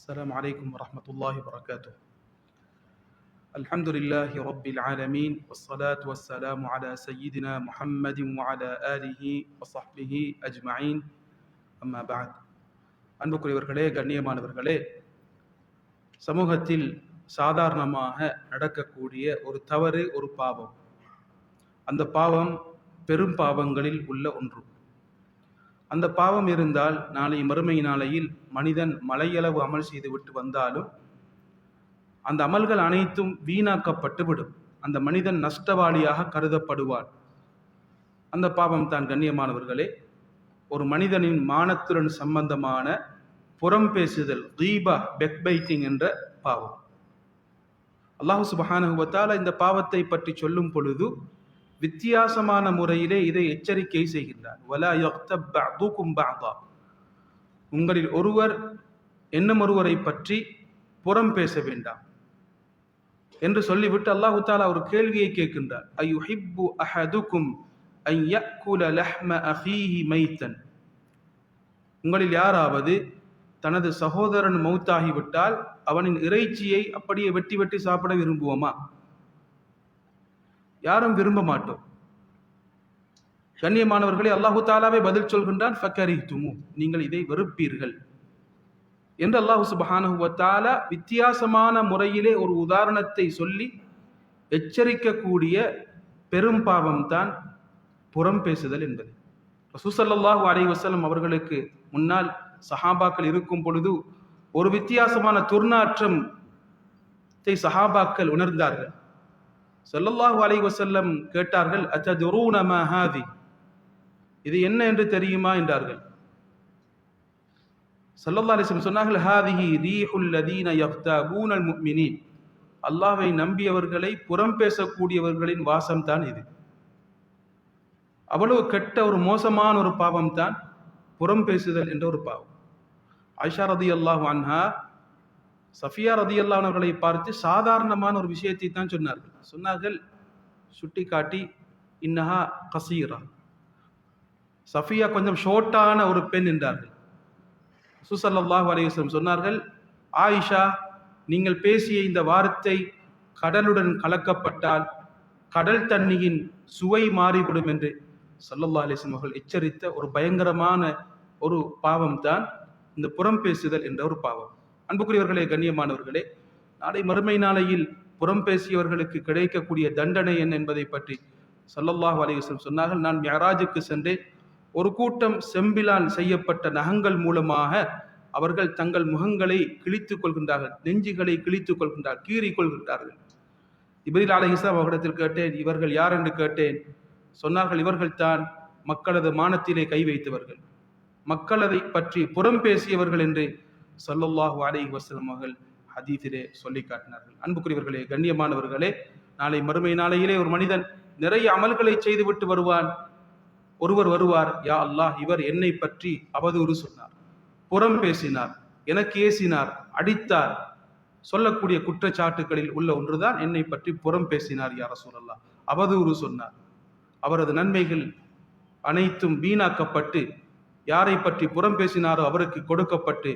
السلام عليكم ورحمة الله وبركاته. الحمد لله رب العالمين والصلاة والسلام على سيدنا محمد وعلى آله وصحبه أجمعين. أما بعد. அன்புக்குரியவர்களே, கண்ணியமானவர்களே, சமூகத்தில் சாதாரணமாக நடக்கக்கூடிய ஒரு தவறு, ஒரு பாவம். அந்த பாவம் பெரும் பாவங்களில் உள்ள ஒன்று. அந்த பாவம் இருந்தால் நாளை மறுமை நாளையில் மனிதன் மலையளவு அமல் செய்துவிட்டு வந்தாலும் அந்த அமல்கள் அனைத்தும் வீணாக்கப்பட்டு விடும். அந்த மனிதன் நஷ்டவாளியாக கருதப்படுவான். அந்த பாவம் தான், கண்ணியமானவர்களே, ஒரு மனிதனின் மானத்துடன் சம்பந்தமான புறம் பேசுதல், கீபா, பெக்பைட்டிங் என்ற பாவம். அல்லாஹ் சுப்ஹானஹு வ தஆலா இந்த பாவத்தை பற்றி சொல்லும் பொழுது வித்தியாசமான முறையிலே இதை எச்சரிக்கை செய்கின்றார். வலா யக்தப் பஅதுகும் பஅதா, உங்களில் ஒருவர் இன்னும் ஒருவரை பற்றி புறம் பேச வேண்டாம் என்று சொல்லிவிட்டு அல்லாஹ் தஆலா ஒரு கேள்வியை கேட்கின்றார். அயுஹிப்பு அஹதுக்கும் அன் யஅகுல லஹ்ம அஹீஹி மைத்தன், உங்களில் யாராவது தனது சகோதரன் மௌத்தாகிவிட்டால் அவனின் இறைச்சியை அப்படியே வெட்டி வெட்டி சாப்பிட விரும்புவோமா? யாரும் விரும்ப மாட்டோம். கண்ணியமானவர்களே, அல்லாஹு தாலாவே பதில் சொல்கின்றான், ஃபக்கரிஹ்துமு, நீங்கள் இதை வெறுப்பீர்கள் என்று அல்லாஹு சுப்ஹானஹு வ தஆலா வித்தியாசமான முறையிலே ஒரு உதாரணத்தை சொல்லி எச்சரிக்கக்கூடிய பெரும் பாவம் தான் புறம் பேசுதல் என்பது. ரசூல் ஸல்லல்லாஹு அலைஹி வஸல்லம் அவர்களுக்கு முன்னால் சஹாபாக்கள் இருக்கும் பொழுது ஒரு வித்தியாசமான துர்நாற்றத்தை சஹாபாக்கள் உணர்ந்தார்கள். ஸல்லல்லாஹு அலைஹி வஸல்லம் கேட்டார்கள், அத்ததுரூன மா ஹாதி, இது என்ன என்று தெரியுமா என்றார்கள். ஸல்லல்லாஹு அலைஹி வஸல்லம் சொன்னார்கள், ஹாதிஹி ரீஹுல் லதீன யக்தாபூனல் முஃமினீன், அல்லாஹ்வை நம்பியவர்களை புறம் பேசக்கூடியவர்களின் வாசம் தான் இது. அவ்வளவு கெட்ட ஒரு மோசமான ஒரு பாவம் தான் புறம் பேசுதல் என்ற ஒரு பாவம். ஆயிஷா ரலியல்லாஹு அன்ஹா சஃபியா ரலியல்லாஹு அவர்களை பார்த்து சாதாரணமான ஒரு விஷயத்தை தான் சொன்னார்கள். சுட்டி காட்டி, இன்னஹா கசீரா, சஃபியா கொஞ்சம் ஷோர்ட்டான ஒரு பெண் என்றார்கள். ரசூல் ஸல்லல்லாஹு அலைஹி வஸல்லம் சொன்னார்கள், ஆயிஷா, நீங்கள் பேசிய இந்த வார்த்தை கடலுடன் கலக்கப்பட்டால் கடல் தண்ணியின் சுவை மாறிவிடும் என்று ஸல்லல்லாஹு அலைஹி வஸல்லம் அவர்கள் எச்சரித்த ஒரு பயங்கரமான ஒரு பாவம் தான் இந்த புறம் பேசுதல் என்ற ஒரு பாவம். அன்புக்குரியவர்களே, கண்ணியமானவர்களே, நாளை மறுமை நாளையில் புறம் பேசியவர்களுக்கு கிடைக்கக்கூடிய தண்டனை என்ன என்பதை பற்றி ஸல்லல்லாஹு அலைஹி வஸல்லம் சொன்னார்கள். நான் மிஅராஜுக்கு சென்றேன். ஒரு கூட்டம் செம்பிலால் செய்யப்பட்ட நகங்கள் மூலமாக அவர்கள் தங்கள் முகங்களை கிழித்துக் கொள்கின்றார்கள், நெஞ்சுகளை கிழித்துக் கொள்கின்றார்கள், கீறிக் கொள்கின்றார்கள். ஜிப்ரீல் அலைஹிஸ்ஸலாம் அவர்களிடத்தில் கேட்டேன், இவர்கள் யார் என்று கேட்டேன். சொன்னார்கள், இவர்கள் தான் மக்களது மானத்திலே கை வைத்தவர்கள், மக்களதை பற்றி புறம் பேசியவர்கள் என்று ஸல்லல்லாஹு அலைஹி வஸல்லம் அவர்கள் ஹதீஸிலே சொல்லி காட்டினார்கள். அன்புக்குரியவர்களே, கண்ணியமானவர்களே, நாளை மறுமை நாளையிலே ஒரு மனிதன் நிறைய அமல்களை செய்துவிட்டு வருவான். ஒருவர் வருவார், யா அல்லாஹ், இவர் என்னை பற்றி அவதூறு சொன்னார், புறம் பேசினார், எனக்கு ஏசினார், அடித்தார், சொல்லக்கூடிய குற்றச்சாட்டுகளில் உள்ள ஒன்றுதான் என்னை பற்றி புறம் பேசினார் யா ரசூலல்லாஹ், அவதூறு சொன்னார். அவரது நன்மைகள் அனைத்தும் வீணாக்கப்பட்டு யாரை பற்றி புறம் பேசினாரோ அவருக்கு கொடுக்கப்பட்டு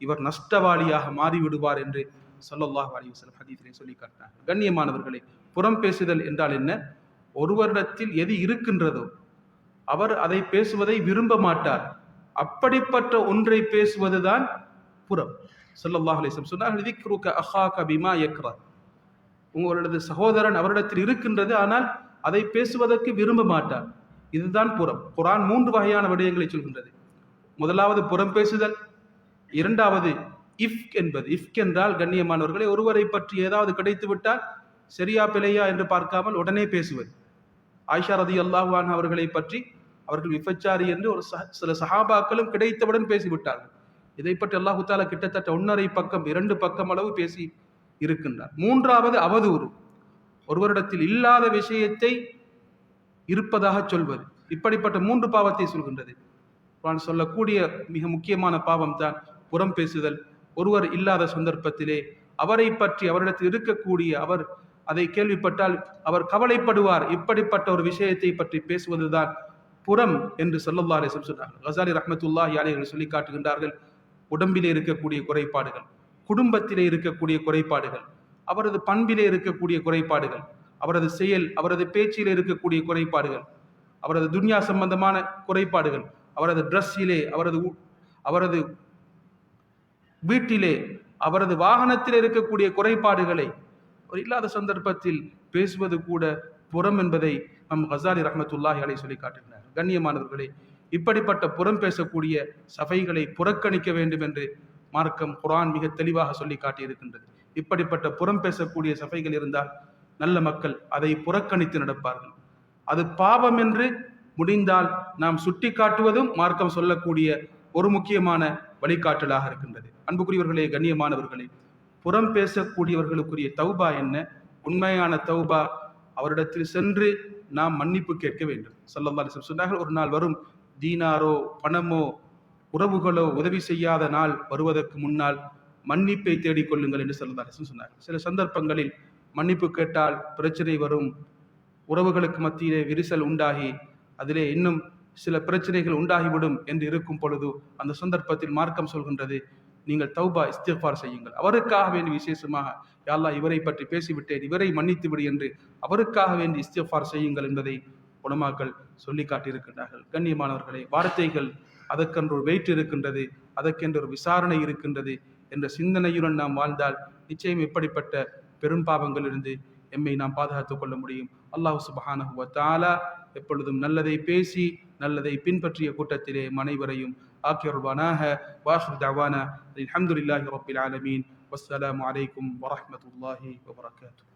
இவர் நஷ்டவாளியாக மாறிவிடுவார் என்று ஸல்லல்லாஹு அலைஹி வஸல்லம் ஹதீஸிலே சொல்லி காட்டினார். கண்ணியமானவர்களே, புறம் பேசுதல் என்றால் என்ன? ஒருவரிடத்தில் எது இருக்கின்றதோ அவர் அதை பேசுவதை விரும்ப மாட்டார். அப்படிப்பட்ட ஒன்றை பேசுவதுதான் புறம். ஸல்லல்லாஹு அலைஹி வஸல்லம் சொன்னார்கள், ذிக்ருக அஹாக பிமா யக்ரா, உங்களது சகோதரன் அவரிடத்தில் இருக்கின்றது, ஆனால் அதை பேசுவதற்கு விரும்ப மாட்டார். இதுதான் புறம். குர்ஆன் 3 வகையான விடயங்களை சொல்கின்றது. முதலாவது புறம் பேசுதல், இரண்டாவது இஃப்க் என்பது. இஃப்க் என்றால், கண்ணியமானவர்களை, ஒருவரை பற்றி ஏதாவது கிடைத்து விட்டால் சரியா பிழையா என்று பார்க்காமல் உடனே பேசுவது. ஆயிஷா ரலியல்லாஹு அன்ஹா அவர்களை பற்றி அவர்கள் விபச்சாரி என்று ஒரு சில சஹாபாக்களும் கிடைத்தவுடன் பேசிவிட்டார்கள். இதை பற்றி அல்லாஹ் தஆலா கிட்டத்தட்ட 1.5 பக்கம் 2 பக்கம் அளவு பேசி இருக்கின்றார். மூன்றாவது அவதூறு, ஒருவரிடத்தில் இல்லாத விஷயத்தை இருப்பதாக சொல்வது. இப்படிப்பட்ட 3 பாவத்தை சொல்கின்றது. நான் சொல்லக்கூடிய மிக முக்கியமான பாவம் தான் புறம் பேசுதல். ஒருவர் இல்லாத சந்தர்ப்பத்திலே அவரை பற்றி, அவரிடத்தில் இருக்கக்கூடிய, அவர் அதை கேள்விப்பட்டால் அவர் கவலைப்படுவார், இப்படிப்பட்ட ஒரு விஷயத்தை பற்றி பேசுவதுதான் புறம் என்று ஸல்லல்லாஹு அலைஹி வஸல்லம் சொன்னார்கள். கஸாலி ரஹ்மத்துல்லாஹி அலைஹி சொல்லி காட்டுகின்றார்கள், உடம்பிலே இருக்கக்கூடிய குறைபாடுகள், குடும்பத்திலே இருக்கக்கூடிய குறைபாடுகள், அவரது பண்பிலே இருக்கக்கூடிய குறைபாடுகள், அவரது செயல், அவரது பேச்சிலே இருக்கக்கூடிய குறைபாடுகள், அவரது துன்யா சம்பந்தமான குறைபாடுகள், அவரது ட்ரெஸ்ஸிலே, அவரது வீட்டிலே, அவரது வாகனத்தில் இருக்கக்கூடிய குறைபாடுகளை ஒரு இல்லாத சந்தர்ப்பத்தில் பேசுவது கூட புறம் என்பதை நம் கசாலி ரஹ்மத்துல்லாஹி அலைஹி சொல்லி காட்டுகிறார். கண்ணியமானவர்களே, இப்படிப்பட்ட புறம் பேசக்கூடிய சபைகளை புறக்கணிக்க வேண்டும் என்று மார்க்கம் குர்ஆன் மிக தெளிவாக சொல்லி காட்டியிருக்கின்றது. இப்படிப்பட்ட புறம் பேசக்கூடிய சபைகள் இருந்தால் நல்ல மக்கள் அதை புறக்கணித்து நடப்பார்கள். அது பாவம் என்று முடிந்தால் நாம் சுட்டி காட்டுவதும் மார்க்கம் சொல்லக்கூடிய ஒரு முக்கியமான வழிகாட்டலாக இருக்கின்றது. அன்புக்குரியவர்களே, கண்ணியமானவர்களே, புறம் பேசக்கூடியவர்களுக்குரிய தௌபா என்ன? உண்மையான தௌபா அவரிடத்தில் சென்று நாம் மன்னிப்பு கேட்க வேண்டும். ஸல்லல்லாஹு அலைஹி வஸல்லம் சொன்னார்கள், ஒரு நாள் வரும், தீனாரோ பணமோ உறவுகளோ உதவி செய்யாத நாள் வருவதற்கு முன்னால் மன்னிப்பை தேடிக்கொள்ளுங்கள் என்று ஸல்லல்லாஹு அலைஹி வஸல்லம் சொன்னார்கள். சில சந்தர்ப்பங்களில் மன்னிப்பு கேட்டால் பிரச்சனை வரும், உறவுகளுக்கு மத்தியிலே விரிசல் உண்டாகி அதிலே இன்னும் சில பிரச்சனைகள் உண்டாகிவிடும் என்று இருக்கும் பொழுது அந்த சந்தர்ப்பத்தில் மார்க்கம் சொல்கின்றது, நீங்கள் தௌபா இஸ்திக்ஃபார் செய்யுங்கள். அவருக்காக வேண்டி விசேஷமாக, யா அல்லாஹ் இவரை பற்றி பேசிவிட்டேன், இவரை மன்னித்து விடு என்று அவருக்காக வேண்டி இஸ்திக்ஃபார் செய்யுங்கள் என்பதை உலமாக்கள் சொல்லி காட்டியிருக்கின்றார்கள். கண்ணியமானவர்களே, வார்த்தைகள் அதற்கென்று ஒரு வெயிட் இருக்கின்றது, அதற்கென்று ஒரு விசாரணை இருக்கின்றது என்ற சிந்தனையுடன் நாம் வாழ்ந்தால் நிச்சயம் இப்படிப்பட்ட பெரும் பாவங்களிலிருந்து எம்மை நாம் பாதுகாத்துக் கொள்ள முடியும். அல்லாஹ் சுப்ஹானஹு வ தஆலா எப்பொழுதும் நல்லதை பேசி நல்லதை பின்பற்றிய கூட்டத்திலே அனைவரையும் ஆக்கியருள்வானாக. வாஹிரு தஅவானா அல்ஹம்துலில்லாஹி ரப்பில் ஆலமீன். வஸ்ஸலாமு அலைக்கும் வரஹ்மத்துல்லாஹி வபரகாத்துஹு.